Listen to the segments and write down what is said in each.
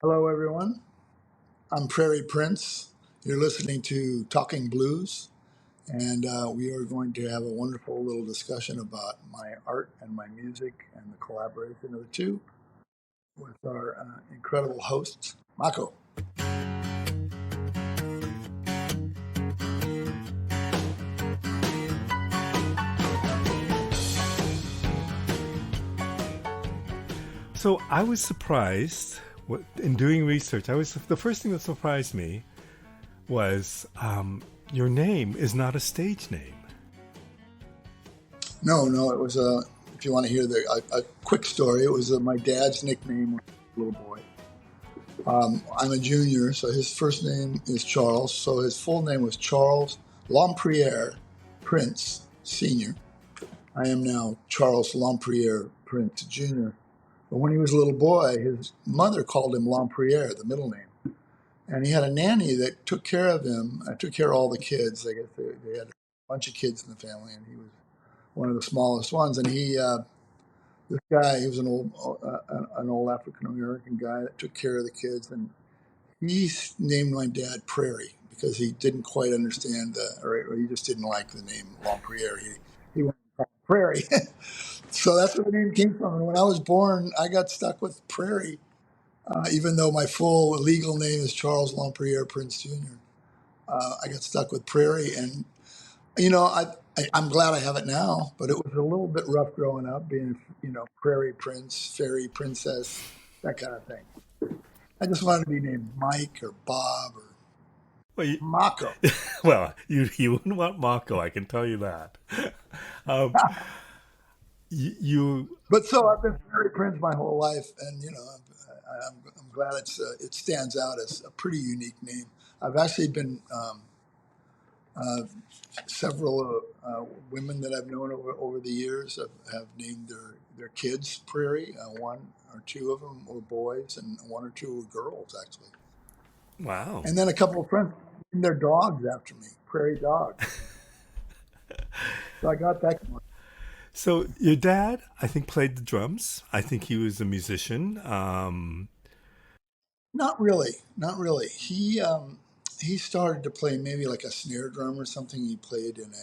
Hello, everyone. I'm Prairie Prince. You're listening to Talking Blues, and we are going to have a wonderful little discussion about my art and my music and the collaboration of the two with our incredible hosts, Mako. So I was surprised in doing research. I was the first thing that surprised me was your name is not a stage name. No, it was if you want to hear a quick story, it was my dad's nickname when I was a little boy. I'm a junior, so his first name is Charles. So his full name was Charles Lompriere Prince Sr. I am now Charles Lompriere Prince Jr. But when he was a little boy, his mother called him Lompriere, the middle name. And he had a nanny that took care of him. I took care of all the kids. I guess they had a bunch of kids in the family, and he was one of the smallest ones. And this guy, he was an old African American guy that took care of the kids, and he named my dad Prairie because he didn't quite understand or he just didn't like the name Lompriere. He wanted to call him Prairie. So that's where the name came from. And when I was born, I got stuck with Prairie, even though my full legal name is Charles Lompriere Prince Jr. I got stuck with Prairie, and I'm glad I have it now. But it was a little bit rough growing up, being Prairie Prince, Fairy Princess, that kind of thing. I just wanted to be named Mike or Bob or Well, Mako. you wouldn't want Mako, I can tell you that. Um, you But so I've been Fairy Prince my whole life, and I'm glad it stands out as a pretty unique name. I've actually been uh, several women that I've known over the years have named their kids Prairie. One or two of them were boys, and one or two were girls, actually. wow. And then a couple of friends named their dogs after me, Prairie dogs. So I got that going. So your dad, I think, played the drums. I think he was a musician. Not really, not really. He started to play maybe like a snare drum or something. He played in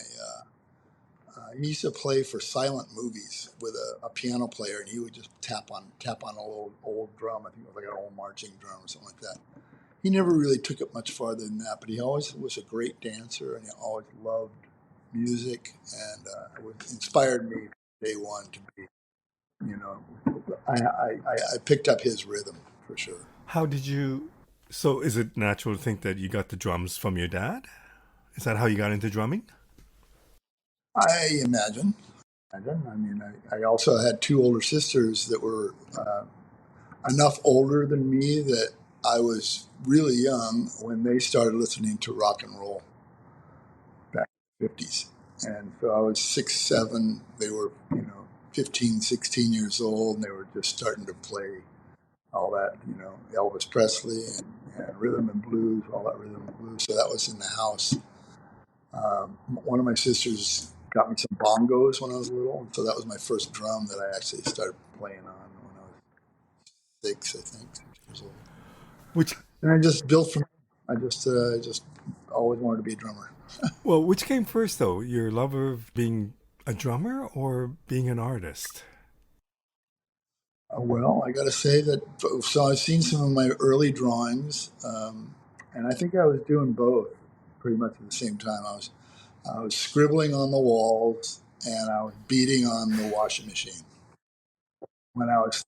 he used to play for silent movies with a piano player, and he would just tap on a little old drum. I think it was like an old marching drum or something like that. He never really took it much farther than that, but he always was a great dancer, and he always loved music, and it was inspired me from day one to be, you know, I picked up his rhythm for sure. How did you? So is it natural to think that you got the drums from your dad? Is that how you got into drumming? I imagine. I mean, I also had two older sisters that were enough older than me that I was really young when they started listening to rock and roll back in the 50s. And so I was 6, 7. They were, 15, 16 years old, and they were just starting to play all that, Elvis Presley and rhythm and blues, all that rhythm and blues. So that was in the house. One of my sisters got me some bongos when I was little, and so that was my first drum that I actually started playing on when I was 6, I think, 6 years old. Which And I just built from. I just always wanted to be a drummer. which came first though? Your love of being a drummer or being an artist? Well, I got to say that. So I've seen some of my early drawings, and I think I was doing both pretty much at the same time. I was scribbling on the walls and I was beating on the washing machine when I was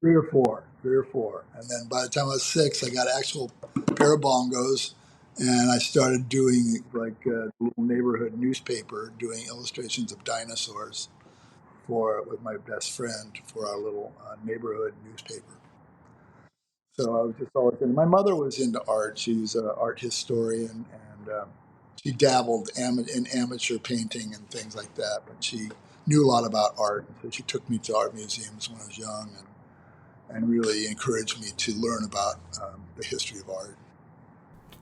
three or four. And then by the time I was 6, I got an actual pair of bongos, and I started doing like a little neighborhood newspaper, doing illustrations of dinosaurs for with my best friend for our little neighborhood newspaper. So I was just always in. My mother was into art. She was an art historian, and she dabbled in amateur painting and things like that. But she knew a lot about art, and so she took me to art museums when I was young, and really encouraged me to learn about the history of art.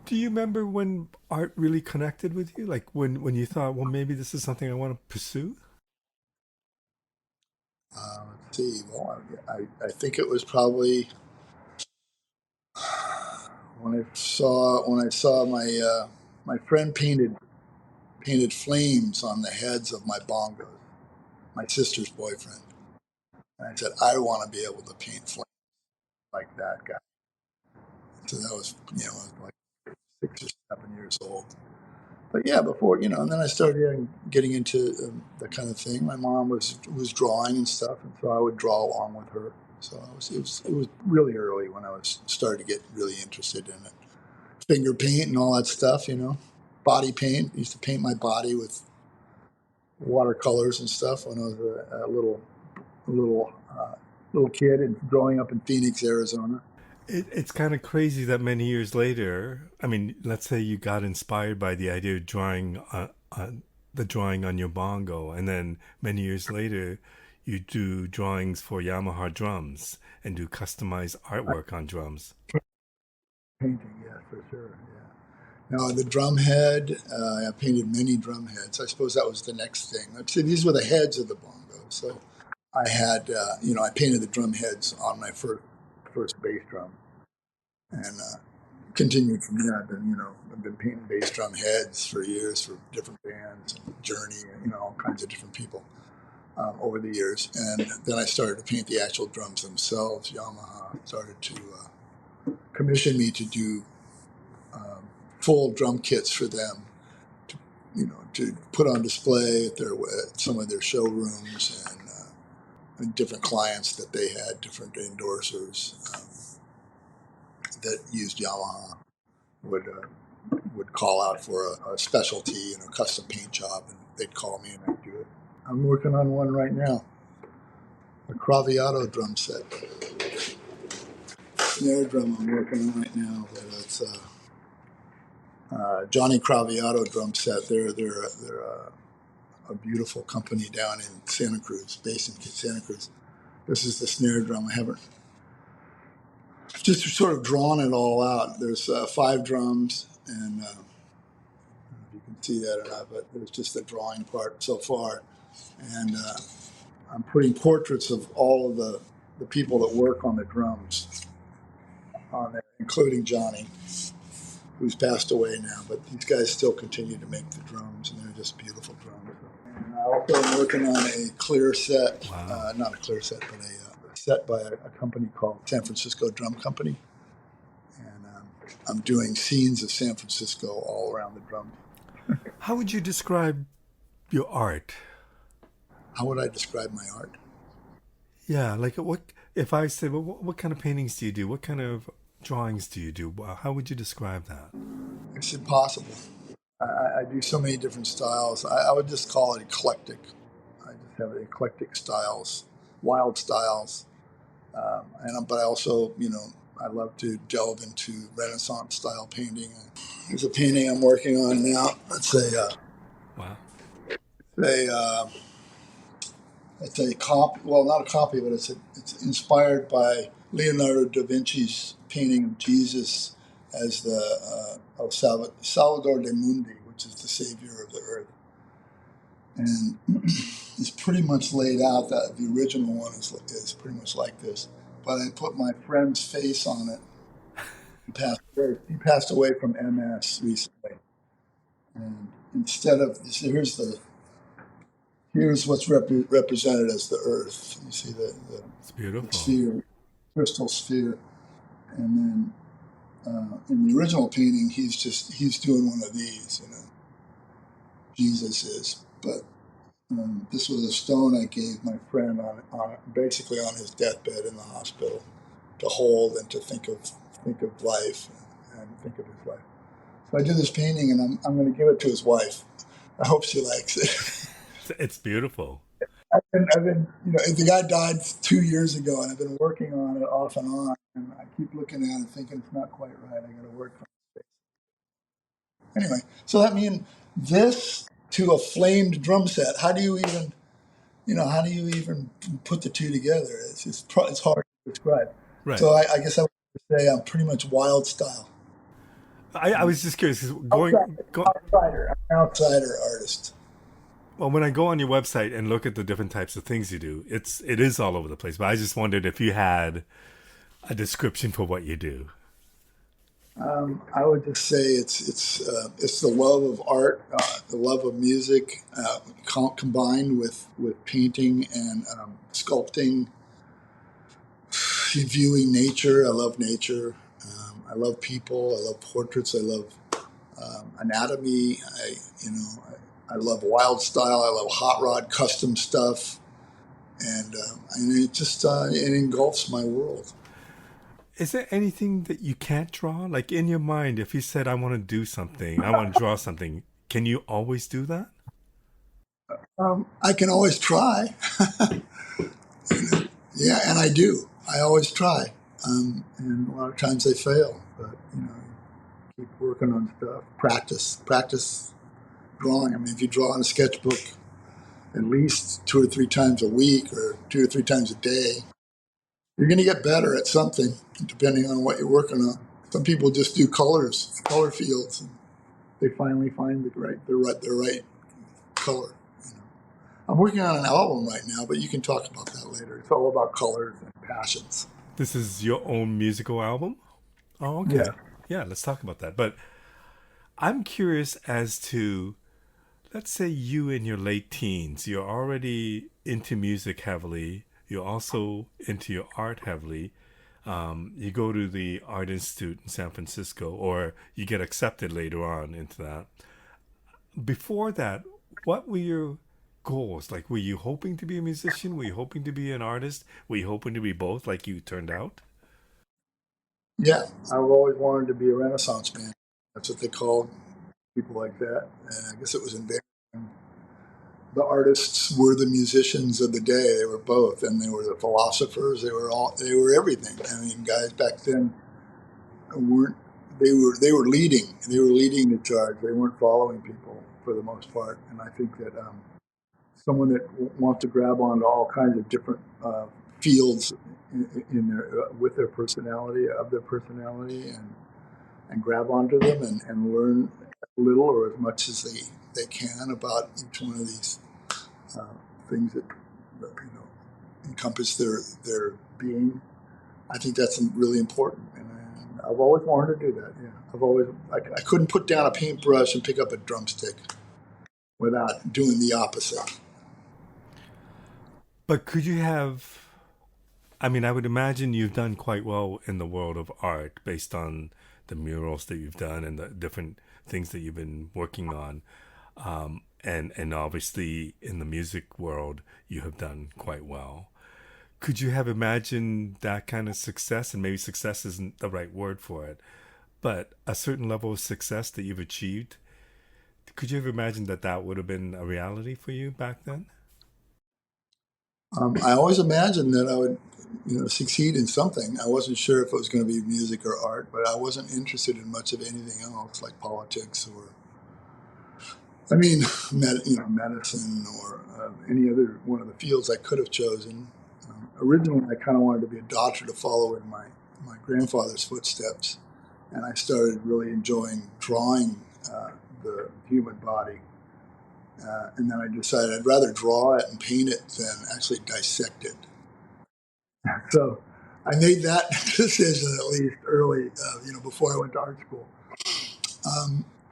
Do you remember when art really connected with you? Like when you thought, well, maybe this is something I want to pursue? Let's see. Well, I think it was probably when I saw my friend painted flames on the heads of my bongos, my sister's boyfriend, and I said I want to be able to paint flames like that guy. So that was I was like 6 or 7 years old. But yeah, before and then I started getting into that kind of thing. My mom was drawing and stuff, and so I would draw along with her. So it was really early when I was started to get really interested in it. Finger paint and all that stuff, body paint. I used to paint my body with watercolors and stuff when I was a little kid and growing up in Phoenix, Arizona. It's kind of crazy that many years later, I mean, let's say you got inspired by the idea of drawing the drawing on your bongo, and then many years later, you do drawings for Yamaha drums and do customized artwork on drums. Painting, yeah, for sure, yeah. Now the drum head, I painted many drum heads. I suppose that was the next thing. Like, see, these were the heads of the bongo, so I had, I painted the drum heads on my first bass drum, and continued from there. I've been painting bass drum heads for years for different bands, Journey, all kinds of different people over the years. And then I started to paint the actual drums themselves. Yamaha started to commission me to do full drum kits for them, to put on display at some of their showrooms and different clients that they had, different endorsers that used Yamaha would call out for a specialty and a custom paint job, and they'd call me and I'd do it. I'm working on one right now, a Craviotto drum set, snare drum I'm working on right now. But it's Johnny Craviotto drum set. They're a beautiful company down in Santa Cruz, based in Santa Cruz. This is the snare drum. I haven't just sort of drawn it all out. There's 5 drums, and I don't know if you can see that or not, but there's just the drawing part so far. And I'm putting portraits of all of the people that work on the drums on there, including Johnny, who's passed away now. But these guys still continue to make the drums, and they're just beautiful drums. And I also am working on a clear set, Wow. not a clear set, but a set by a company called San Francisco Drum Company. And I'm doing scenes of San Francisco all around the drum. How would you describe your art? How would I describe my art? Yeah, like what if I said, well, what kind of paintings do you do? What kind of drawings do you do? How would you describe that? It's impossible. I do so many different styles. I would just call it eclectic. I just have eclectic styles, wild styles. But I also, I love to delve into Renaissance style painting. There's a painting I'm working on now. Wow. A it's a copy. Well, not a copy, but it's inspired by Leonardo da Vinci's painting of Jesus as the of Salvador de Mundi, which is the savior of the earth. And it's pretty much laid out that the original one is pretty much like this. But I put my friend's face on it. He passed away from MS recently. And instead of here's what's represented as the Earth. You see It's the beautiful. sphere, crystal sphere, and then in the original painting, he's doing one of these. Jesus is. But this was a stone I gave my friend on basically on his deathbed in the hospital to hold and to think of life and think of his life. So I did this painting, and I'm going to give it to his wife. I hope she likes it. It's beautiful. I've been, the guy died 2 years ago, and I've been working on it off and on, and I keep looking at it thinking it's not quite right. I got to work on it. Anyway, so that means this to a flamed drum set. How do you even put the two together? It's hard to describe. Right. So I guess I would say I'm pretty much wild style. I was just curious 'cause Outsider, outsider, I'm an outsider artist. well, when I go on your website and look at the different types of things you do, it is all over the place. But I just wondered if you had a description for what you do. I would just say it's the love of art, the love of music, combined with painting and sculpting, viewing nature. I love nature. I love people. I love portraits. I love anatomy. I love wild style. I love hot rod custom stuff, and it engulfs my world. Is there anything that you can't draw? Like in your mind, if you said, I want to do something, I want to draw something, can you always do that? I can always try. Yeah, and I do. I always try, and a lot of times I fail. But keep working on stuff. Practice drawing. I mean, if you draw in a sketchbook at least 2 or 3 times a week, or 2 or 3 times a day, you're going to get better at something, depending on what you're working on. Some people just do color fields, and they finally find the right color. You know. I'm working on an album right now, but you can talk about that later. It's all about colors and passions. This is your own musical album? Oh, Yeah. okay. Yeah, let's talk about that. But I'm curious as to, let's say you in your late teens, you're already into music heavily, you're also into your art heavily. You go to the Art Institute in San Francisco, or you get accepted later on into that. Before that, what were your goals? Like, were you hoping to be a musician? Were you hoping to be an artist? Were you hoping to be both, like you turned out? Yeah, I've always wanted to be a Renaissance man. That's what they called people like that. And I guess it was invented. The artists were the musicians of the day. They were both, and they were the philosophers. They were everything. I mean, guys back then weren't. They were leading. They were leading the charge. They weren't following people for the most part. And I think that someone that wants to grab onto all kinds of different fields in their with their personality of their personality and grab onto them and learn as little or as much as they can about each one of these uh, things that encompass their being. I think that's really important, and I've always wanted to do that. Yeah, I couldn't put down a paintbrush and pick up a drumstick without doing the opposite. But could you have, I mean, I would imagine you've done quite well in the world of art based on the murals that you've done and the different things that you've been working on. And obviously in the music world, you have done quite well. Could you have imagined that kind of success? And maybe success isn't the right word for it, but a certain level of success that you've achieved. Could you have imagined that that would have been a reality for you back then? I always imagined that I would, succeed in something. I wasn't sure if it was going to be music or art, but I wasn't interested in much of anything else, like politics or, I mean, medicine or any other one of the fields I could have chosen. Originally, I kind of wanted to be a doctor to follow in my grandfather's footsteps, and I started really enjoying drawing the human body. And then I decided I'd rather draw it and paint it than actually dissect it. So I made that decision at least early, before I went to art school.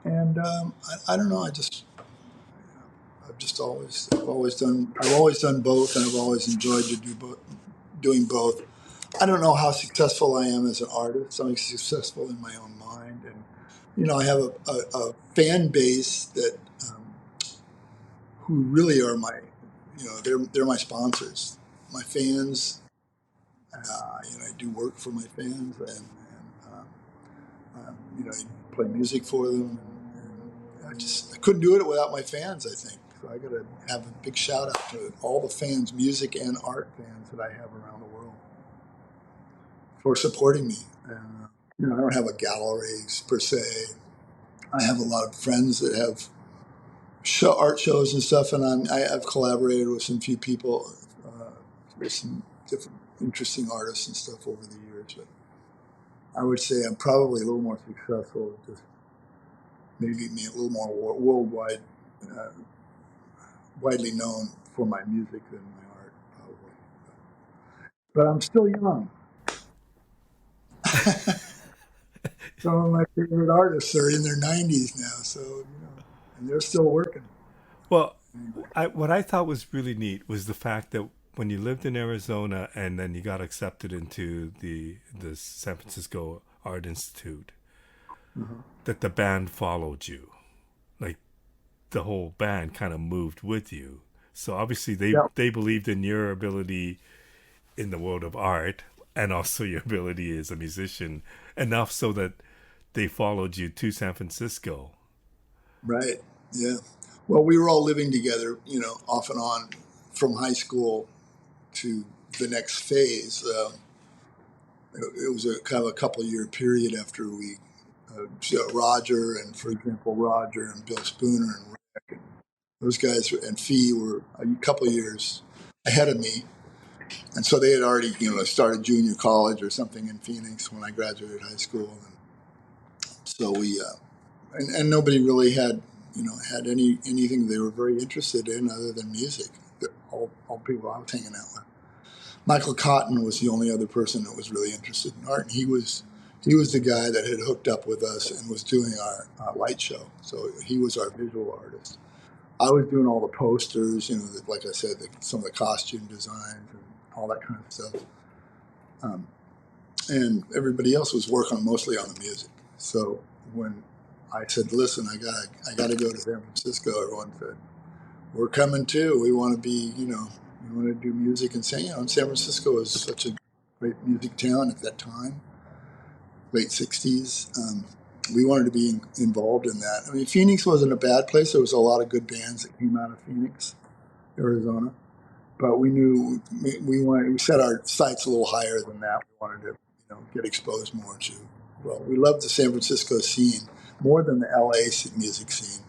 And I don't know. I've always done both, and I've always enjoyed doing both. I don't know how successful I am as an artist. I'm successful in my own mind, and I have a fan base that who really are they're my sponsors, my fans. I do work for my fans, I play music for them. And I couldn't do it without my fans. I think so. I got to have a big shout out to all the fans, music and art fans that I have around the world for supporting me. And I don't have a gallery per se. I have a lot of friends that have art shows and stuff, and I've collaborated with some few people, with some different interesting artists and stuff over the years. But I would say I'm probably a little more successful, just maybe a little more worldwide, uh, widely known for my music than my art, probably. But I'm still young. Some of my favorite artists are in their 90s now, so and they're still working. Well, Anyway, what I thought was really neat was the fact that when you lived in Arizona and then you got accepted into the San Francisco Art Institute, uh-huh. that the band followed you. Like the whole band kind of moved with you. So obviously Yeah, they believed in your ability in the world of art and also your ability as a musician enough so that they followed you to San Francisco. right. Yeah. Well, we were all living together, off and on from high school to the next phase. It was a kind of a couple year period after we, Roger and, for example, Roger and Bill Spooner and Rick and those guys and Fee were a couple years ahead of me. And so they had already, started junior college or something in Phoenix when I graduated high school. And so and nobody really had, had anything they were very interested in other than music. All people I was hanging out with. Michael Cotton was the only other person that was really interested in art, and he was the guy that had hooked up with us and was doing our light show. So he was our visual artist. I was doing all the posters, like I said, some of the costume designs and all that kind of stuff. Um, and everybody else was working mostly on the music. So when I said, "Listen, I got to go to San Francisco," everyone said, "We're coming too. We want to be, we want to do music." And San Francisco was such a great music town at that time, late '60s. We wanted to be involved in that. I mean, Phoenix wasn't a bad place. There was a lot of good bands that came out of Phoenix, Arizona. But we knew we set our sights a little higher than that. We wanted to, get exposed more to. Well, we loved the San Francisco scene more than the LA music scene.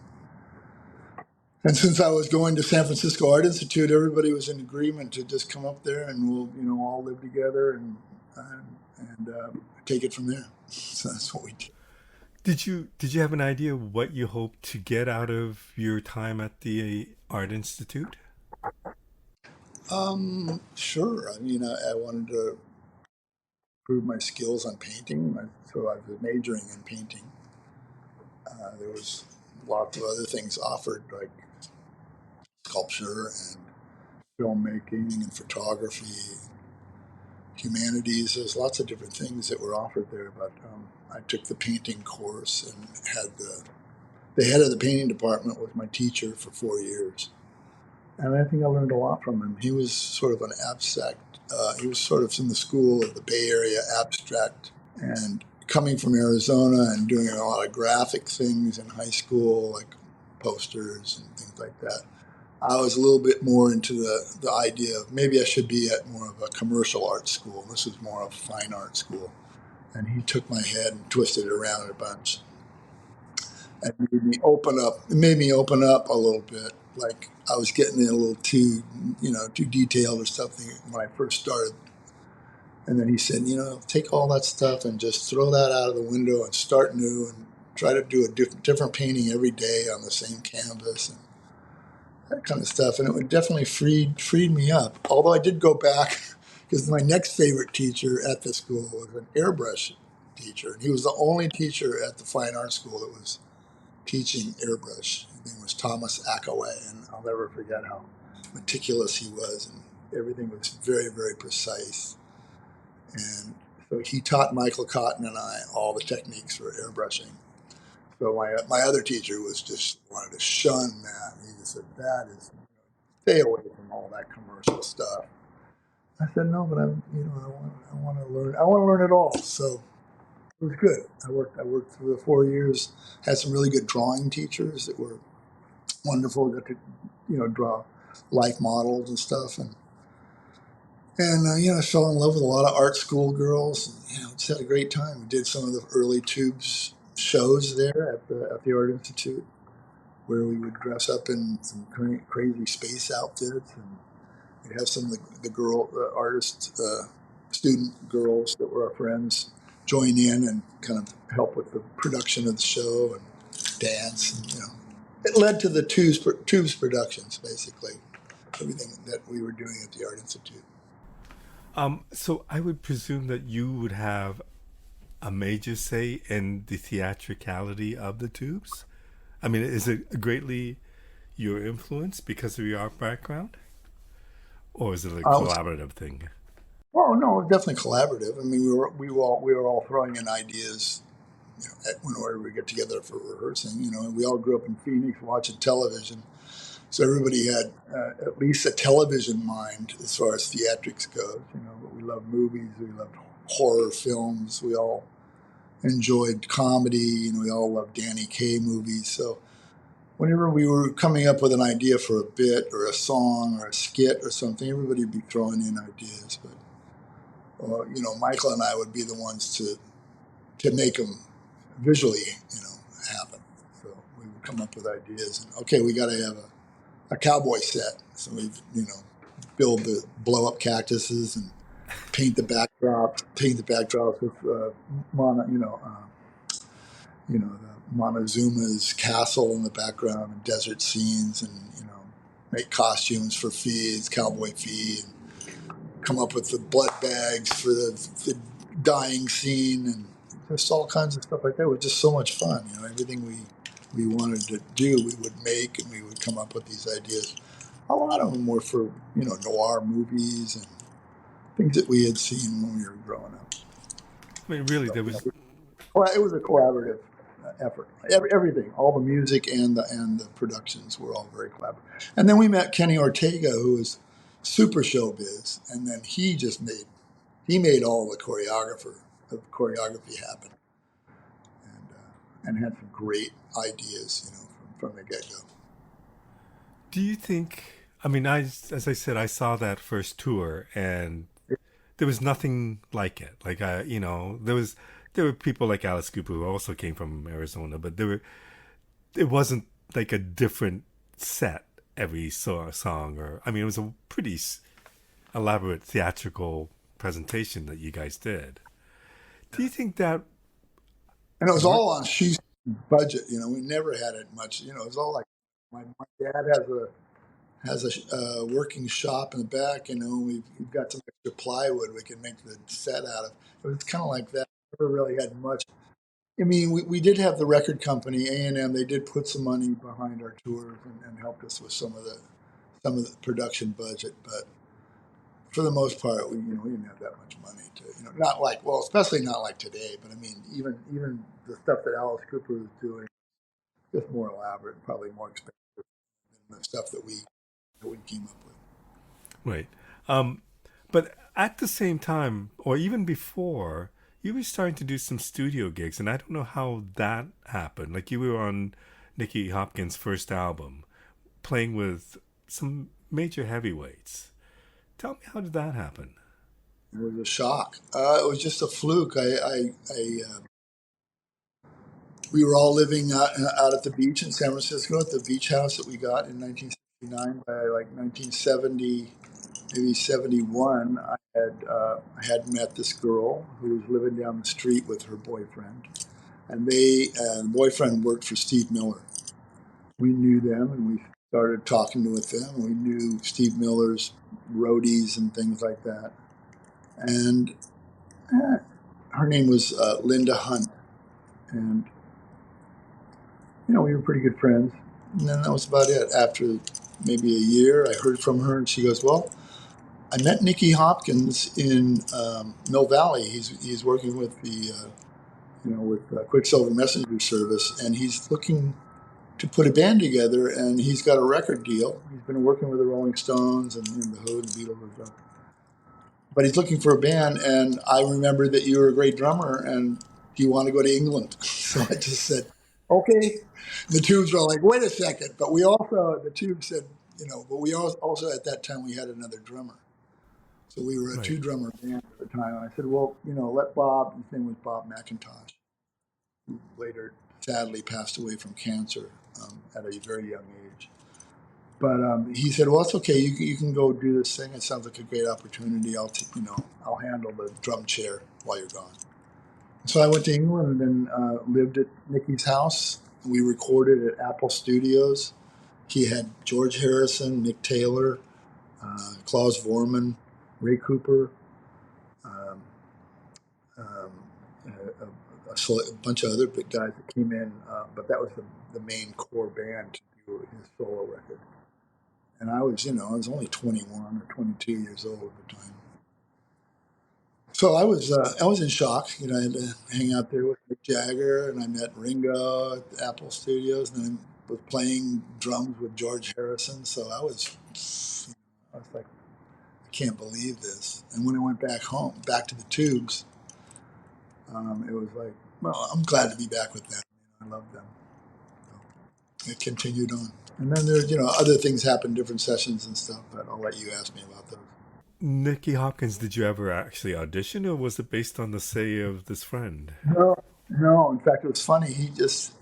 And since I was going to San Francisco Art Institute, everybody was in agreement to just come up there and we'll, all live together and take it from there. So that's what we did. Did you have an idea what you hoped to get out of your time at the Art Institute? Sure. I mean, I wanted to improve my skills on painting, so I was majoring in painting. There was lots of other things offered, like sculpture and filmmaking and photography, humanities. There's lots of different things that were offered there, but I took the painting course and had the head of the painting department was my teacher for 4 years, and I think I learned a lot from him. He was sort of an abstract. He was sort of in the school of the Bay Area abstract, and coming from Arizona and doing a lot of graphic things in high school, like posters and things like that. I was a little bit more into the idea of maybe I should be at more of a commercial art school. This was more of a fine art school. And he took my head and twisted it around a bunch and It made me open up a little bit. Like I was getting in a little too detailed or something when I first started. And then he said, take all that stuff and just throw that out of the window and start new and try to do a different painting every day on the same canvas. And that kind of stuff. And it would definitely freed me up. Although I did go back because my next favorite teacher at the school was an airbrush teacher, and he was the only teacher at the fine art school that was teaching airbrush. His name was Thomas Akaway, and I'll never forget how meticulous he was, and everything was very, very precise. And so he taught Michael Cotton and I all the techniques for airbrushing. So my other teacher was just wanted to shun that. He just said that is stay away from all that commercial stuff. I said no, but I want to learn. I want to learn it all. So it was good. I worked through the 4 years. Had some really good drawing teachers that were wonderful. Got to draw life models and stuff, and I fell in love with a lot of art school girls. And, just had a great time. We did some of the early tubes shows there at the Art Institute, where we would dress up in some crazy space outfits, and we'd have some of the girl artist student girls that were our friends join in and kind of help with the production of the show and dance. And, it led to the tubes productions, basically everything that we were doing at the Art Institute. So I would presume that you would have a major say in the theatricality of the Tubes? I mean, is it greatly your influence because of your art background, or is it a Uh, collaborative thing? well, no, definitely collaborative. I mean, we were all throwing in ideas, whenever we get together for rehearsing. We all grew up in Phoenix watching television, so everybody had at least a television mind as far as theatrics goes. But we loved movies, we loved horror films, we all enjoyed comedy. We all loved Danny Kaye movies. So whenever we were coming up with an idea for a bit or a song or a skit or something, everybody would be throwing in ideas. But Michael and I would be the ones to make them visually, happen. So we would come up with ideas, and okay, we got to have a cowboy set. So we, build the blow up cactuses and paint the backdrops with mono, the Montezuma's castle in the background and desert scenes, and make costumes for Fee, cowboy Fee, and come up with the blood bags for the dying scene, and just all kinds of stuff like that. It was just so much fun. Everything we wanted to do, we would make, and we would come up with these ideas. A lot of them were for noir movies and things that we had seen when we were growing up. I mean, really, So there was well, it was a collaborative effort. Everything, all the music and the productions were all very collaborative. And then we met Kenny Ortega, who was super showbiz, and then he made all the choreography happen, and had some great ideas, from the get go. do you think? I mean, as I said, I saw that first tour, and there was nothing like it. Like, there were people like Alice Cooper who also came from Arizona, but it wasn't like a different set every song, or I mean, it was a pretty elaborate theatrical presentation that you guys did. Do you think that And it was worked? all on she's budget. We never had it much. It was all like my dad has a working shop in the back. We've got some extra plywood we can make the set out of. It was kind of like that. Never really had much. I mean, we did have the record company A&M. They did put some money behind our tours, and helped us with some of the production budget. But for the most part, we didn't have that much money to, not like, well, especially not like today. But I mean, even the stuff that Alice Cooper was doing, just more elaborate, probably more expensive than the stuff that we came up with. Right. Um, but at the same time, or even before, you were starting to do some studio gigs, and I don't know how that happened. Like you were on Nicky Hopkins' first album, playing with some major heavyweights. Tell me, how did that happen? It was a shock. It was just a fluke. We were all living out at the beach in San Francisco at the beach house that we got in 1969. By like 1970, maybe 71, I had met this girl who was living down the street with her boyfriend, and the boyfriend worked for Steve Miller. We knew them, and we started talking with them. We knew Steve Miller's roadies and things like that, and uh, her name was Linda Hunt, and we were pretty good friends. And then that was about it. After maybe a year, I heard from her, and she goes, "Well, I met Nicky Hopkins in Mill Valley. He's working with with Quicksilver Messenger Service, and he's looking to put a band together, and he's got a record deal. He's been working with the Rolling Stones and the Who and the Beatles and stuff. But he's looking for a band, and I remember that you were a great drummer, and do you want to go to England?" So I just said, "Okay." The Tubes were like, "Wait a second." But the Tubes said, but we also at that time we had another drummer. So we were a Right. two drummer band at the time. And I said, "Well, let Bob," his name was Bob McIntosh, who later sadly passed away from cancer at a very young age. But he said, "Well, it's okay. You can go do this thing. It sounds like a great opportunity. I'll handle the drum chair while you're gone." So I went to England and then lived at Nicky's house. We recorded at Apple Studios. He had George Harrison, Mick Taylor, Klaus Vormann, Ray Cooper, um, um, a bunch of other big guys that came in, but that was the main core band to do his solo record. And I was, I was only 21 or 22 years old at the time. So I was in shock. I had to hang out there with Mick Jagger, and I met Ringo at the Apple Studios, and then was playing drums with George Harrison. So I was like, I can't believe this. And when I went back home, back to the Tubes, it was like, well, I'm glad to be back with them. I love them. So it continued on. And then there's, other things happened, different sessions and stuff, but I'll let you ask me about those. Nicky Hopkins, did you ever actually audition, or was it based on the say of this friend? No, no. In fact, it was funny. He just,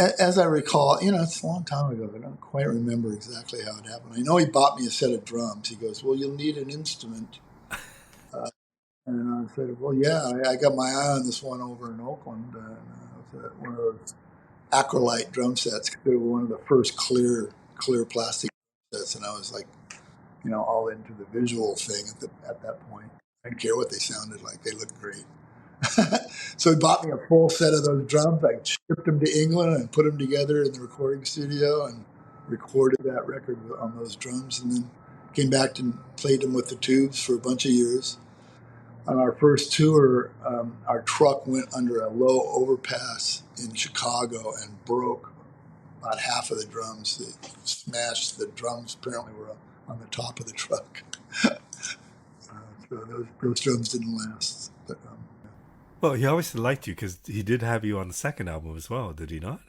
as I recall, it's a long time ago. I don't quite remember exactly how it happened. I know he bought me a set of drums. He goes, "Well, you'll need an instrument." And I said, "Well, yeah, I got my eye on this one over in Oakland. It was one of those acrylite drum sets. They were one of the first clear plastic sets, and I was like, all into the visual thing at that point. I didn't care what they sounded like; they looked great. So he bought me a full set of those drums. I shipped them to England and put them together in the recording studio and recorded that record on those drums, and then came back and played them with the Tubes for a bunch of years. On our first tour, our truck went under a low overpass in Chicago and broke about half of the drums. They smashed the drums. Apparently, were on the top of the truck. So those drums didn't last. But, Well, he obviously liked you because he did have you on the second album as well, did he not?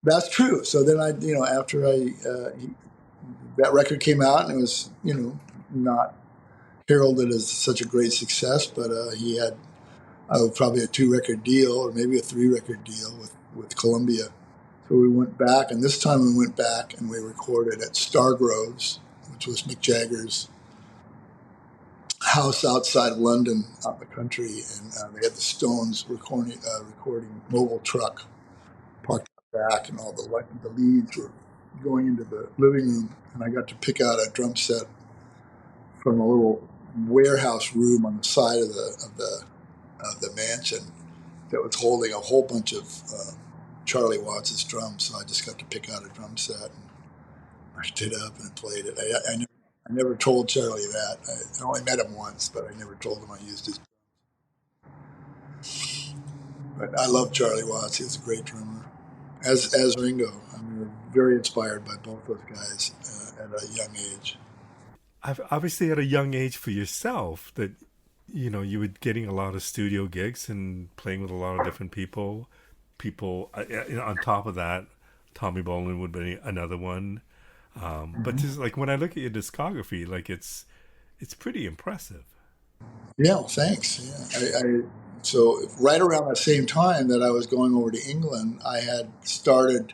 that's true. So then after that record came out, and it was, not heralded as such a great success, but he had probably a 2-record deal or maybe a 3-record deal with Columbia. So we went back, and this time we went back and we recorded at Stargroves, which was Mick Jagger's house outside of London, out in the country, and they had the Stones recording Mobile Truck parked back, and all the leads were going into the living room, and I got to pick out a drum set from a little warehouse room on the side of the mansion that was holding a whole bunch of Charlie Watts' drums. So I just got to pick out a drum set and marched it up and played it. I never told Charlie that. I only met him once, but I never told him I used his. But I love Charlie Watts. He was a great drummer, as Ringo. I mean, we were very inspired by both those guys at a young age. I've obviously at a young age for yourself that you were getting a lot of studio gigs and playing with a lot of different people. On top of that, Tommy Bolin would be another one. But just like when I look at your discography, like it's pretty impressive. Yeah, well, thanks. Yeah, so right around the same time that I was going over to England, I had started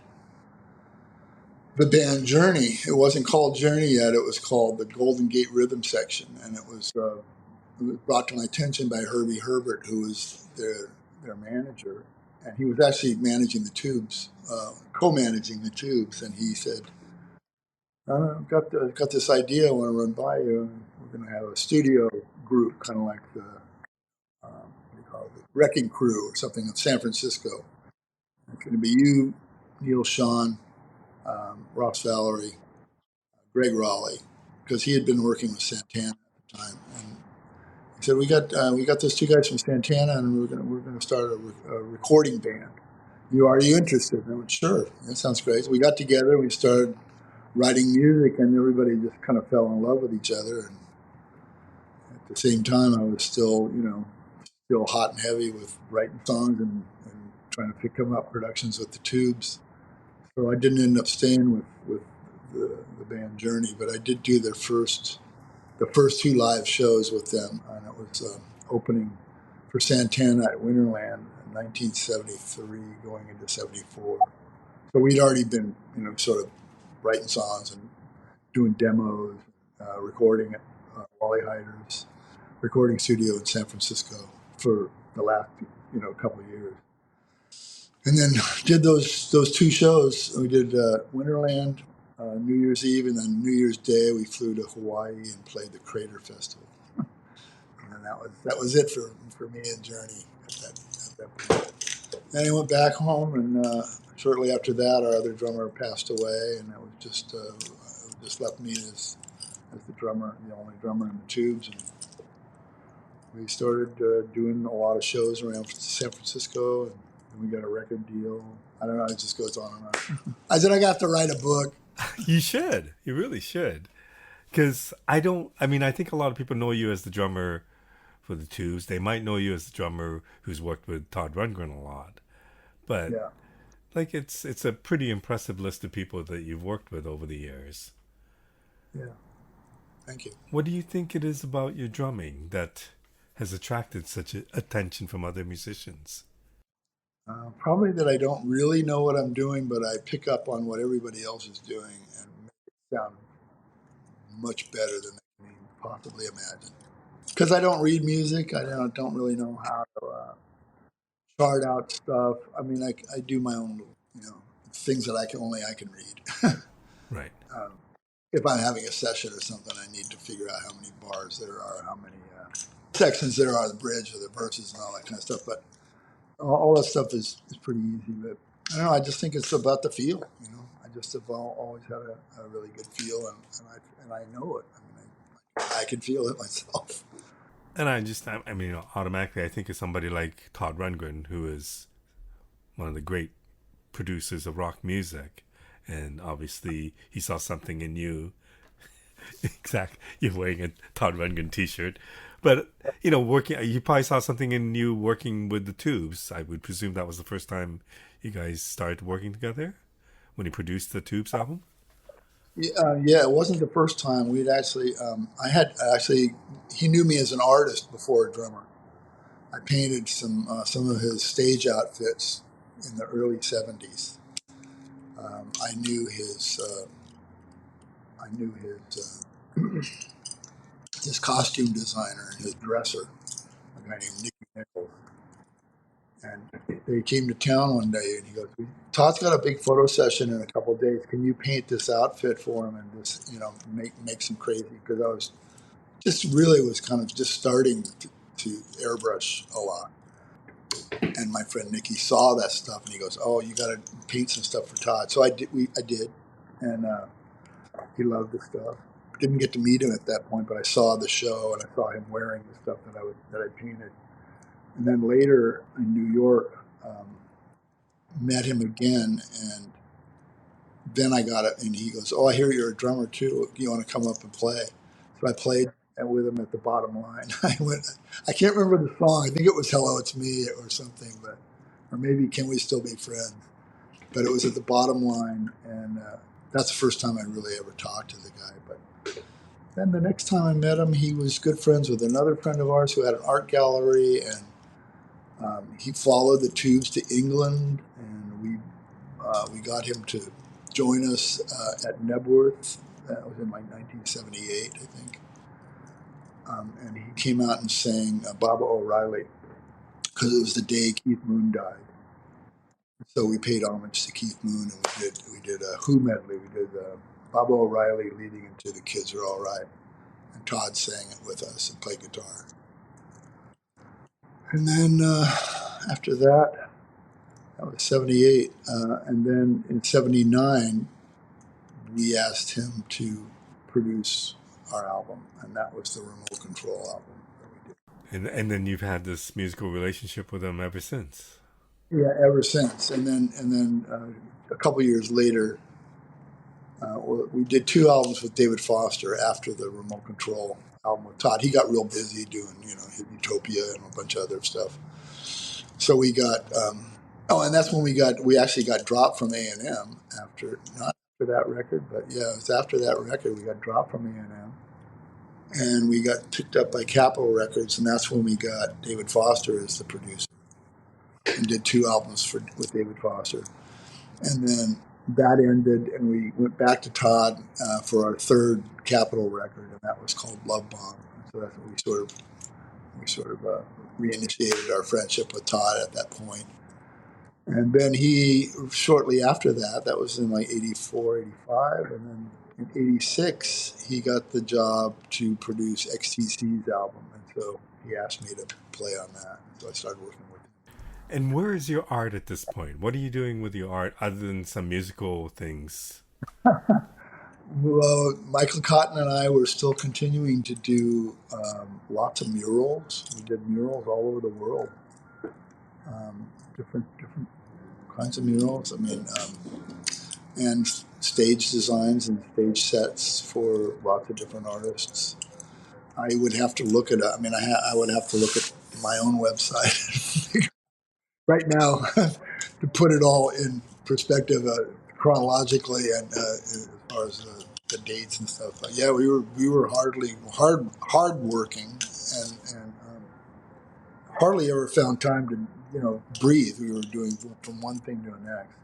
the band Journey. It wasn't called Journey yet. It was called the Golden Gate Rhythm Section, and it was brought to my attention by Herbie Herbert, who was their manager, and he was actually managing the Tubes, co-managing the Tubes, and he said, "I've got this idea I want to run by you. We're going to have a studio group, kind of like the what do you call it, Wrecking Crew or something in San Francisco. It's going to be you, Neil Sean, Ross Valerie, Greg Raleigh, because he had been working with Santana at the time, and he said, we got those 2 guys from Santana, and we're gonna start a recording band. Are you interested?" And I went, "Sure, that sounds great." So we got together, we started writing music, and everybody just kind of fell in love with each other. And at the same time, I was still hot and heavy with writing songs and trying to come up productions with the Tubes. So I didn't end up staying with the band Journey, but I did do the first 2 live shows with them, and it was opening for Santana at Winterland in 1973, going into '74. So we'd already been, sort of writing songs and doing demos, recording at Wally Hyder's recording studio in San Francisco for the last, couple of years. And then did those 2 shows. We did Winterland, New Year's Eve, and then New Year's Day we flew to Hawaii and played the Crater Festival. And and that was it for me and Journey at that point. Then he went back home, and shortly after that, our other drummer passed away, and that was just left me as the drummer, the only drummer in the Tubes, and we started doing a lot of shows around San Francisco, and we got a record deal. I don't know, it just goes on and on. I said I got to write a book. You should. You really should. Because I don't. I mean, I think a lot of people know you as the drummer for the Tubes. They might know you as the drummer who's worked with Todd Rundgren a lot, but Yeah, like it's a pretty impressive list of people that you've worked with over the years. yeah. Thank you. What do you think it is about your drumming that has attracted such attention from other musicians? Probably that I don't really know what I'm doing, but I pick up on what everybody else is doing and make it sound much better than I can possibly imagine. Because I don't read music, I don't really know how to chart out stuff. I mean, I do my own, things that I can read. Right. um, if I'm having a session or something, I need to figure out how many bars there are, how many sections there are, the bridge or the verses and all that kind of stuff. But all that stuff is pretty easy. But I don't know. I just think it's about the feel. I just have always had a really good feel, and I know it. I mean, I can feel it myself. And I mean, automatically, I think of somebody like Todd Rundgren, who is one of the great producers of rock music, and obviously he saw something in you. Exact. You're wearing a Todd Rundgren T-shirt, but working. You probably saw something in you working with the Tubes. I would presume that was the first time you guys started working together when he produced the Tubes album. Yeah, it wasn't the first time. I had actually, he knew me as an artist before a drummer. I painted some of his stage outfits in the early '70s. I knew his costume designer, his dresser, a guy named Nicky Nichols, and they came to town one day, and he goes, "Todd's got a big photo session in a couple of days. Can you paint this outfit for him and just make some crazy?" Because I was kind of just starting to airbrush a lot. And my friend Nicky saw that stuff, and he goes, "Oh, you got to paint some stuff for Todd." So I did. I did, and he loved the stuff. Didn't get to meet him at that point, but I saw the show, and I saw him wearing the stuff that I painted. And then later in New York, met him again, and then I got it, and he goes, "Oh, I hear you're a drummer too. You want to come up and play?" So I played with him at the Bottom Line. I can't remember the song. I think it was "Hello, It's Me" or something, or maybe "Can We Still Be Friends?" But it was at the Bottom Line, and that's the first time I really ever talked to the guy. But then the next time I met him, he was good friends with another friend of ours who had an art gallery, and he followed the Tubes to England, and we got him to join us at Nebworth. That was in like 1978, I think. And he came out and sang Baba O'Reilly because it was the day Keith Moon died. So we paid homage to Keith Moon, and we did a Who medley. We did Baba O'Reilly leading into "The Kids Are All Right," and Todd sang it with us and played guitar. And then after that was '78, and then in '79 we asked him to produce our album, and that was the Remote Control album that we did. And then you've had this musical relationship with him ever since. Yeah, ever since. And then a couple years later, we did two albums with David Foster after the Remote Control album with Todd. He got real busy doing, Utopia and a bunch of other stuff. So we got, and that's when we actually got dropped from A&M not after that record, but yeah, it was after that record we got dropped from A&M. And we got picked up by Capitol Records, and that's when we got David Foster as the producer and did two albums with David Foster. And then that ended, and we went back to Todd for our third Capitol record, and that was called Love Bomb. So that's when we reinitiated our friendship with Todd at that point. And then he, shortly after that, that was in like 84, 85, and then in 86, he got the job to produce XTC's album. And so he asked me to play on that, so I started working with him. And where is your art at this point? What are you doing with your art other than some musical things? Well, Michael Cotton and I were still continuing to do lots of murals. We did murals all over the world, different kinds of murals. I mean, and stage designs and stage sets for lots of different artists. I would have to look at. I mean, I would have to look at my own website right now to put it all in perspective chronologically and as far as the dates and stuff. But yeah, we were hard working and hardly ever found time to breathe. We were doing from one thing to the next,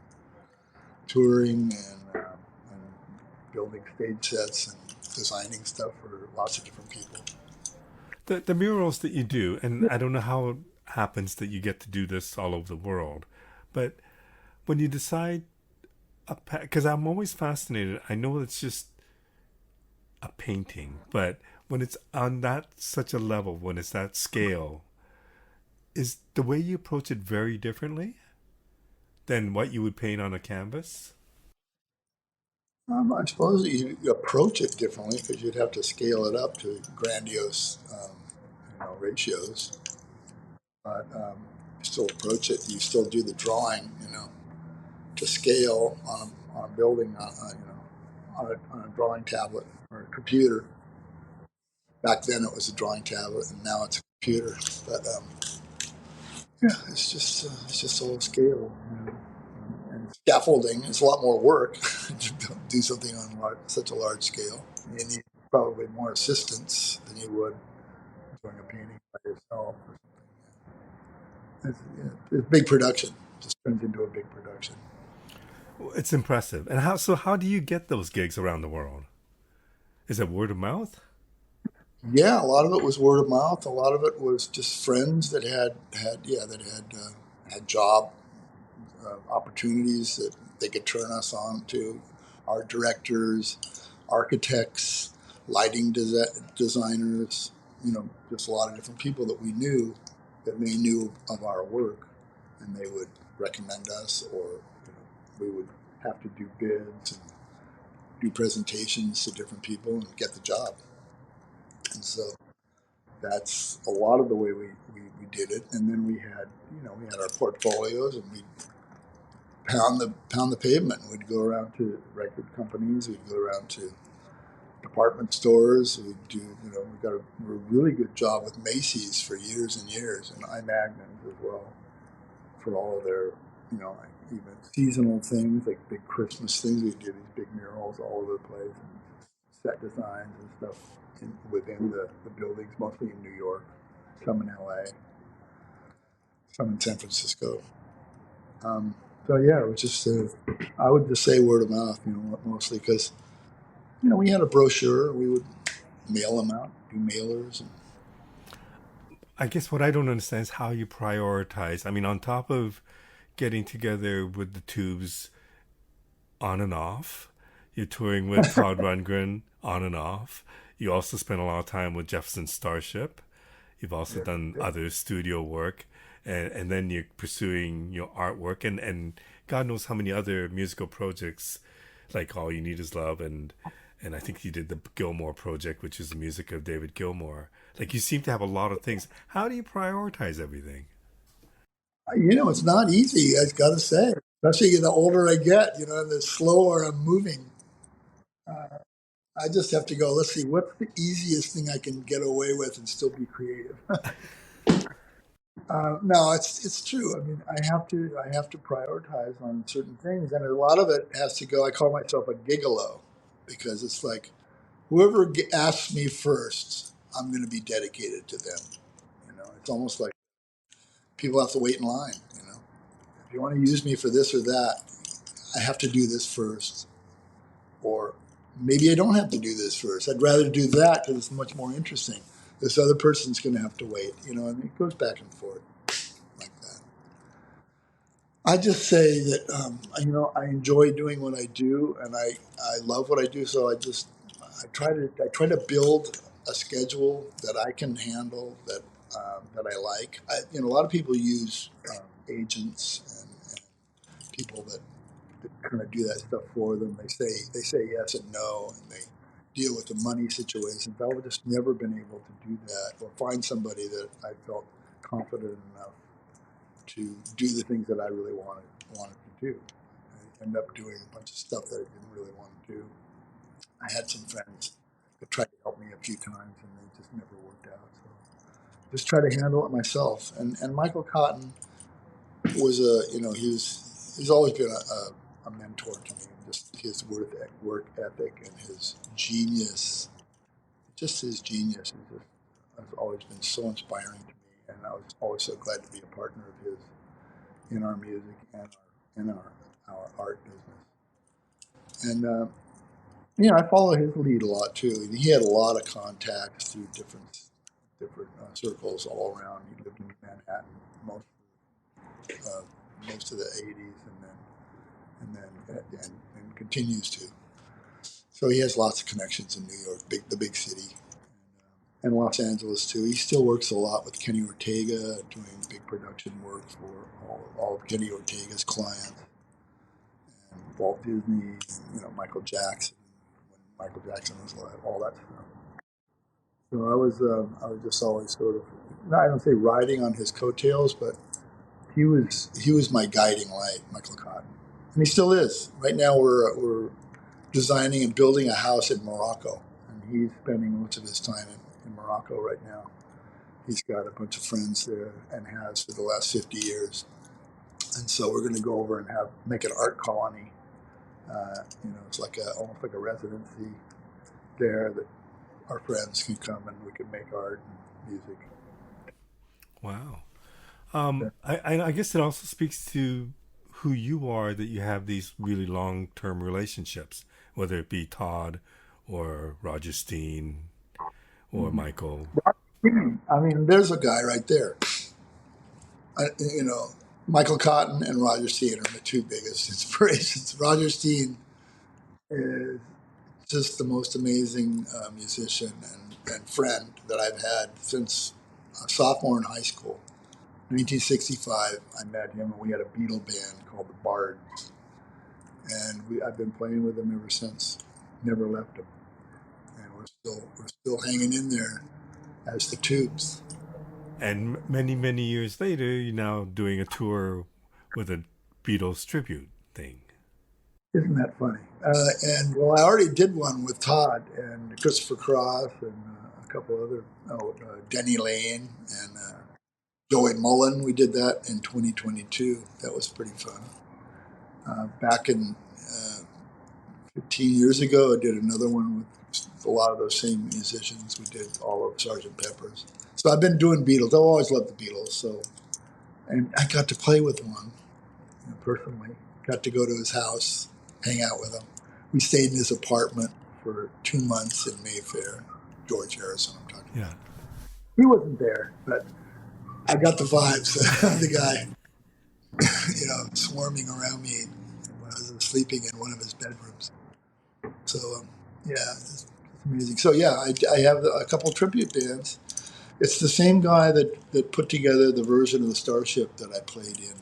touring and building stage sets and designing stuff for lots of different people. The murals that you do, and I don't know how it happens that you get to do this all over the world, but when you decide, because I'm always fascinated, I know it's just a painting, but when it's on that such a level, when it's that scale, is the way you approach it very differently than what you would paint on a canvas? I suppose you approach it differently because you'd have to scale it up to grandiose, ratios. But you still approach it. You still do the drawing, to scale on a building, on a drawing tablet or a computer. Back then it was a drawing tablet, and now it's a computer. But yeah, it's just all scale. And scaffolding is a lot more work to do something on such a large scale. You need probably more assistance than you would doing a painting by yourself or something. It's big production. It just turns into a big production. It's impressive. And how do you get those gigs around the world? Is it word of mouth? Yeah, a lot of it was word of mouth. A lot of it was just friends that had job opportunities that they could turn us on to. Art directors, architects, lighting designers. Just a lot of different people that we knew that they knew of our work, and they would recommend us, or we would have to do bids and do presentations to different people and get the job. And so that's a lot of the way we did it. And then we had our portfolios, and we pound the pavement. We'd go around to record companies. We'd go around to department stores. We'd do we got a really good job with Macy's for years and years, and iMagnums as well for all of their like even seasonal things like big Christmas things. We do these big murals all over the place, and set designs and stuff within the buildings, mostly in New York, some in LA, some in San Francisco. Um, so yeah, it was just I would just say word of mouth, mostly because we had a brochure. We would mail them out, do mailers, and I guess what I don't understand is how you prioritize. I mean, on top of getting together with the tubes on and off, you're touring with Todd Rundgren on and off. You also spend a lot of time with Jefferson Starship. You've also yeah, done yeah. other studio work, and then you're pursuing your artwork, and God knows how many other musical projects, like All You Need Is Love, and I think you did the Gilmore project, which is the music of David Gilmour. Like you seem to have a lot of things. How do you prioritize everything? It's not easy. I got to say, especially the older I get, and the slower I'm moving. Uh, I just have to go. Let's see, what's the easiest thing I can get away with and still be creative. No, it's true. I mean, I have to prioritize on certain things, and a lot of it has to go. I call myself a gigolo because it's like whoever asks me first, I'm going to be dedicated to them. It's almost like people have to wait in line. If you want to use me for this or that, I have to do this first, or maybe I don't have to do this first. I'd rather do that because it's much more interesting. This other person's going to have to wait, and it goes back and forth like that. I just say that I enjoy doing what I do, and I love what I do. So I try to build a schedule that I can handle, that that I like. A lot of people use agents and people that kind of do that stuff for them. They say yes and no, and they deal with the money situations. I've just never been able to do that or find somebody that I felt confident enough to do the things that I really wanted to do. I ended up doing a bunch of stuff that I didn't really want to do. I had some friends that tried to help me a few times, and they just never worked out. So just try to handle it myself. And Michael Cotton was he's always been a mentor to me. Just his work ethic and his genius, just his genius, has always been so inspiring to me. And I was always so glad to be a partner of his in our music and our art business. And I follow his lead a lot too. He had a lot of contacts through different circles all around. He lived in Manhattan most uh, most of the '80s, and continues to. So he has lots of connections in New York, the big city, and Los Angeles too. He still works a lot with Kenny Ortega, doing big production work for all of Kenny Ortega's clients, and Walt Disney, Michael Jackson, when Michael Jackson was alive, all that stuff. So I was just always sort of, I don't say riding on his coattails, but he was my guiding light, Michael Cotton, and he still is. Right now we're designing and building a house in Morocco, and he's spending much of his time in Morocco right now. He's got a bunch of friends there and has for the last 50 years, and so we're going to go over and make an art colony. It's like almost like a residency there that our friends can come and we can make art and music. Wow. Yeah. I guess it also speaks to who you are that you have these really long term relationships, whether it be Todd or Roger Steen or Mhm. Michael. I mean, there's a guy right there. I, you know, Michael Cotton and Roger Steen are my two biggest inspirations. Roger Steen is just the most amazing musician and friend that I've had since a sophomore in high school. 1965, I met him, and we had a Beatle band called the Bards, and I've been playing with him ever since. Never left him, and we're still hanging in there as the Tubes. And many years later, you're now doing a tour with a Beatles tribute thing. Isn't that funny? And well, I already did one with Todd and Christopher Cross and a couple other, Denny Lane and Joey Mullen. We did that in 2022. That was pretty fun. Back in 15 years ago, I did another one with a lot of those same musicians. We did all of Sgt. Pepper's. So I've been doing Beatles. I've always loved the Beatles. So, and I got to play with one, personally. Got to go to his house, hang out with him. We stayed in his apartment for 2 months in Mayfair. George Harrison, I'm talking Yeah. about. He wasn't there, but I got the vibes. The guy, swarming around me when I was sleeping in one of his bedrooms. So, yeah, it's amazing. So, yeah, I have a couple tribute bands. It's the same guy that put together the version of the Starship that I played in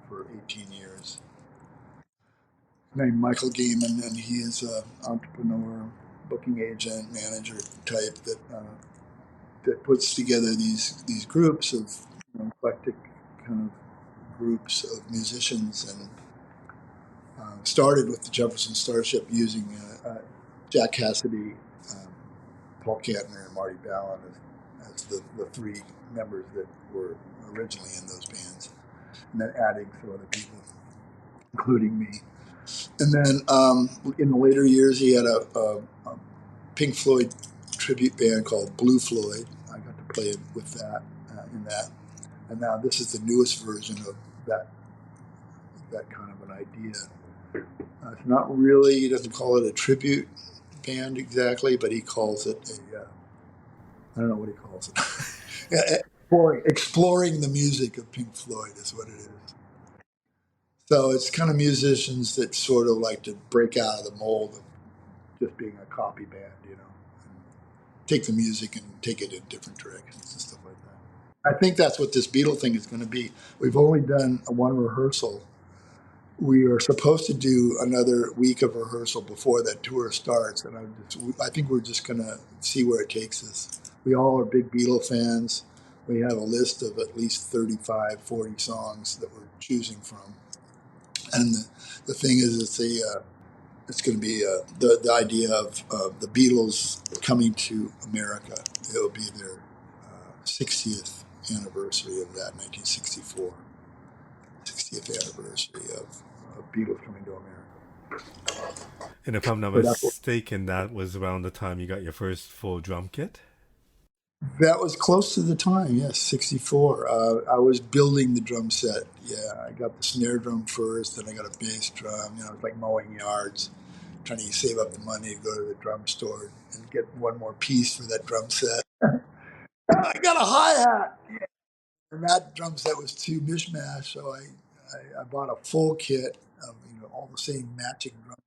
for 18 years, named Michael Gaiman, and he is an entrepreneur, booking agent, manager type that puts together these groups of eclectic kind of groups of musicians, and started with the Jefferson Starship using Jack Cassidy, um, Paul Kantner, and Marty Ballin as the three members that were originally in those bands, and then adding some other people, including me. And then in the later years, he had a Pink Floyd tribute band called Blue Floyd. I got to play with that in that, and now this is the newest version of that kind of an idea. It's not really, he doesn't call it a tribute band exactly, but he calls it I don't know what he calls it. Yeah, exploring the music of Pink Floyd is what it is. So it's kind of musicians that sort of like to break out of the mold of just being a copy band, and take the music and take it in different directions and stuff like that. I think that's what this Beatle thing is going to be. We've only done one rehearsal. We are supposed to do another week of rehearsal before that tour starts, and I think we're just going to see where it takes us. We all are big Beatle fans. We have a list of at least 35, 40 songs that we're choosing from. And the thing is, it's going to be the idea of the Beatles coming to America. It will be their 60th anniversary of that, 1964, 60th anniversary of Beatles coming to America. And if I'm not So that's what, mistaken, that was around the time you got your first full drum kit. that was close to the time, yes, 64. I was building the drum set. Yeah, I got the snare drum first, then I got a bass drum. You know, it's like mowing yards, trying to save up the money to go to the drum store and get one more piece for that drum set. I got a hi hat, and that drum set was too mishmash, so I bought a full kit of all the same matching drums,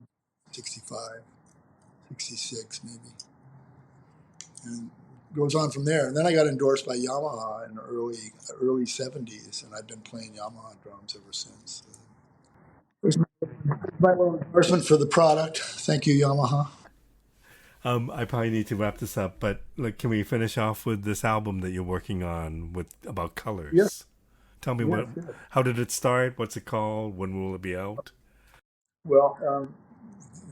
65, 66 maybe, and goes on from there. And then I got endorsed by Yamaha in the early 70s, and I've been playing Yamaha drums ever since. There's my little endorsement for the product. Thank you, Yamaha. I probably need to wrap this up, but like, can we finish off with this album that you're working on with about Yes, colors? Tell me yes, what, yes. how did it start? What's it called? When will it be out? Well,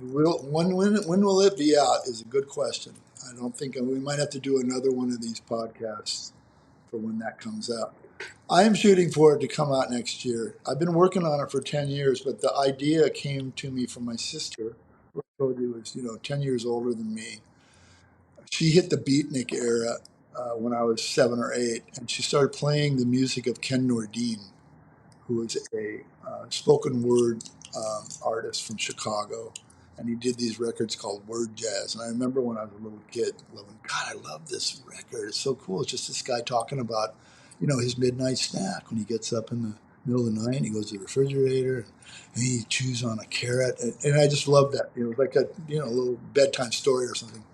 when will it be out is a good question. I don't think we might have to do another one of these podcasts for when that comes out. I am shooting for it to come out next year. I've been working on it for 10 years, but the idea came to me from my sister, who was 10 years older than me. She hit the beatnik era when I was 7 or 8, and she started playing the music of Ken Nordine, who was a spoken word artist from Chicago. And he did these records called Word Jazz. And I remember when I was a little kid, loving, God, I love this record. It's so cool. It's just this guy talking about, his midnight snack when he gets up in the middle of the night and he goes to the refrigerator and he chews on a carrot. And I just loved that. It was like a, little bedtime story or something.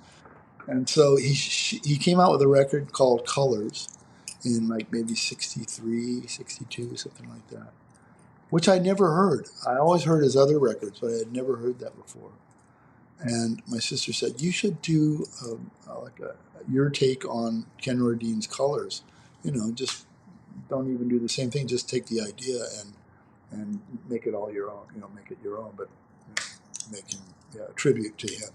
And so he came out with a record called Colors in like maybe 63, 62, something like that, which I never heard. I always heard his other records, but I had never heard that before. And my sister said, "You should do your take on Ken Ordine's Colors. Just don't even do the same thing. Just take the idea and make it all your own. Make it your own, but making a tribute to him."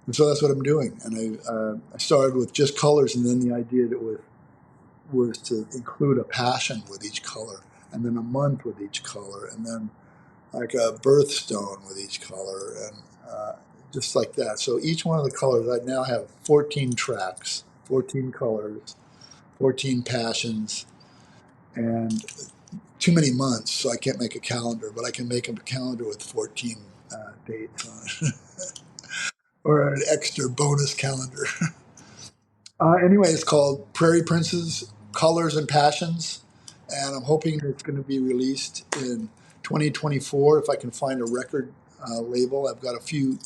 And so that's what I'm doing. And I started with just colors, and then the idea that was to include a passion with each color, and then a month with each color, and then like a birthstone with each color, and just like that. So each one of the colors, I now have 14 tracks, 14 colors, 14 passions, and too many months, so I can't make a calendar, but I can make a calendar with 14 dates on it, or an extra bonus calendar. Anyway, it's called Prairie Princes, Colors and Passions, and I'm hoping it's going to be released in 2024 if I can find a record label. I've got a few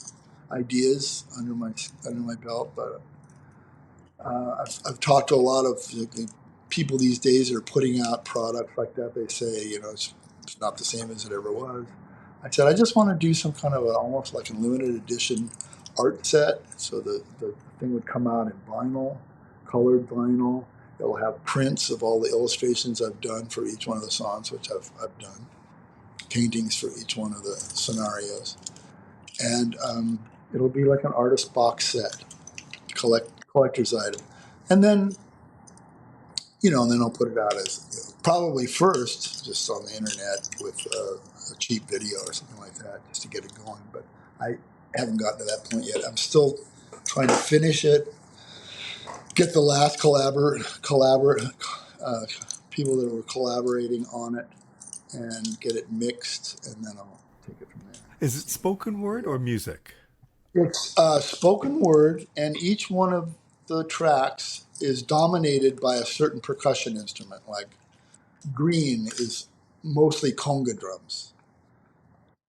ideas under my belt, but I've talked to a lot of the people these days that are putting out products like that. They say it's not the same as it ever was. I said I just want to do some kind of almost like a limited edition art set. So the thing would come out in vinyl, colored vinyl. It'll have prints of all the illustrations I've done for each one of the songs, which I've done, paintings for each one of the scenarios, and it'll be like an artist box set, collector's item, and then and then I'll put it out as probably first just on the internet with a cheap video or something like that, just to get it going. But I haven't gotten to that point yet. I'm still trying to finish it, get the last uh, people that were collaborating on it, and get it mixed, and then I'll take it from there. Is it spoken word or music? It's spoken word, and each one of the tracks is dominated by a certain percussion instrument. Like Green is mostly conga drums.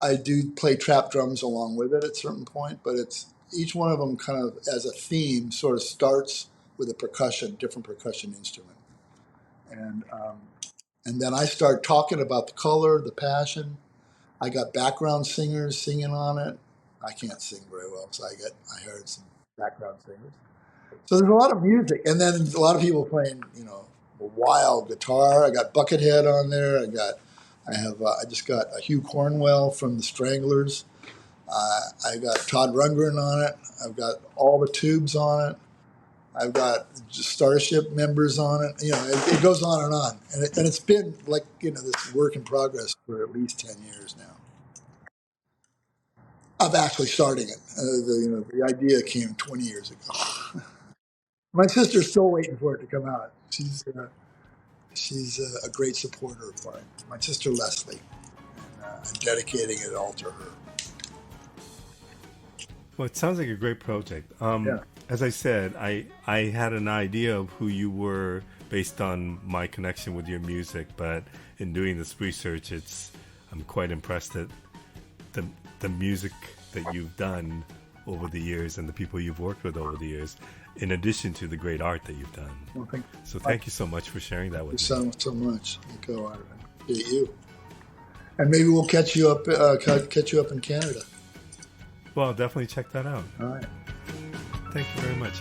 I do play trap drums along with it at a certain point, but it's each one of them kind of as a theme sort of starts with a different percussion instrument. and and then I start talking about the color, the passion. I got background singers singing on it. I can't sing very well, so I heard some background singers. So there's a lot of music, and then a lot of people playing, a wild guitar. I got Buckethead on there. I just got a Hugh Cornwell from the Stranglers. I got Todd Rundgren on it. I've got all the Tubes on it. I've got just Starship members on it. It goes on, and it's been like this work in progress for at least 10 years now. Of actually starting it. The idea came 20 years ago. My sister's still waiting for it to come out. She's a great supporter of mine. My sister Leslie, and I'm dedicating it all to her. Well, it sounds like a great project. Yeah. As I said, I had an idea of who you were based on my connection with your music, but in doing this research, I'm quite impressed at the music that you've done over the years and the people you've worked with over the years, in addition to the great art that you've done. Well, thank you so much for sharing that with me. So much. Go on. I appreciate you. And maybe we'll catch you up in Canada. Well, I'll definitely check that out. All right. Thank you very much.